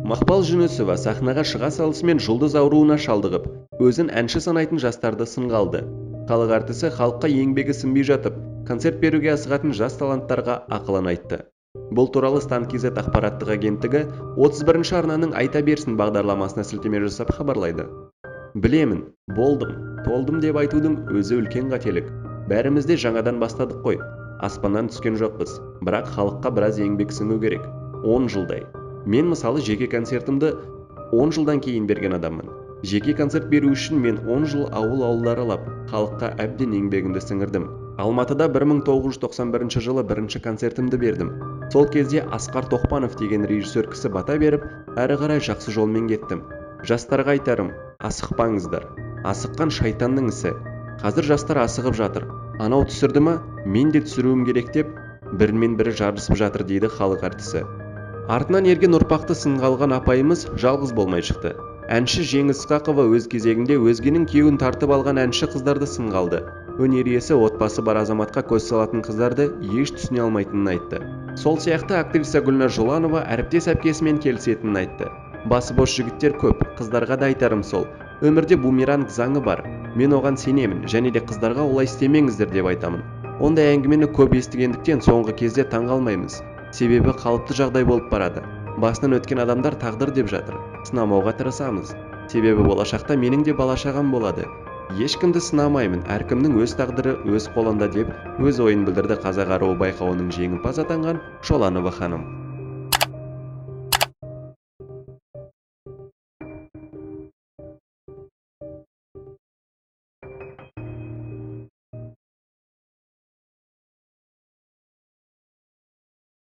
Мақпал Жүнісова сахнаға шыға салысымен жұлдыз ауруына шалдығып, өзін әнші санайтын жастарды сынға алды. Халық артисі халыққа еңбегі сіңбей жатып, концерт беруге асығатын жас таланттарға ақылын айтты. Бұл туралы Стан.кз ақпараттық агенттігі 31-ші арнаның Айта берсін бағдарламасына сілтеме жасап хабарлайды. Білемін, толдым деп айтудың өзі үлкен қателік. Бәріміз де жаңадан бастадық қой. Аспаннан түскен жоқпыз, бірақ халыққа біраз еңбек сіңу керек. 10 жылдай. Мен мысалы жеке концертімді 10 жылдан кейін берген адаммын. Жеке концерт беру үшін мен 10 жыл ауыл-ауылдар алап, халыққа әбден еңбегімді сіңірдім. Алматыда 1991 жылы бірінші концертімді бердім. Сол кезде Асқар Тоқпанов деген режиссер кісі бата беріп, әрі қарай жақсы жолмен кеттім. Жастарға айтарым, асықпаңыздар. Асыққан шайтанның ісі. Қазір жастар асығып жатыр. Анау түсірді ма, мен де түсіруім керек деп, бірімен бірі жарысып жатыр дейді халық артисі. Артынан ерген ұрпақты сынға алған апайымыз жалғыз болмай шықты. Әнші Жеңіс Ысқақова өз кезегінде өзгенің күйеуін тартып алған әнші қыздарды сынға алды. Өнер иесі отбасы бар азаматқа көз салатын қыздарды еш түсіне алмайтынын айтты. Сол сияқты актриса Гүлнар Жоланова әріптес әпкесімен келісетінін айтты. Басы бос жігіттер көп, қыздарға да айтарым сол. Өмірде бумеранг заңы бар. Мен оған сенемін, және де қыздарға олай істемеңіздер деп айтамын. Ондай әңгімені көп естігендіктен соңғы кезде таңғалмаймыз. Себебі қалыпты жағдай болып барады. Басынан өткен адамдар тағдыр деп жатыр. Сынамауға тырысамыз. Себебі болашақта менің де бала-шағам болады. Ешкімді сынамаймын, әркімнің өз тағдыры өз қолында деп өз ойын білдірді Қазақ аруы байқауының жеңімпазы атанған Шоланова ханым.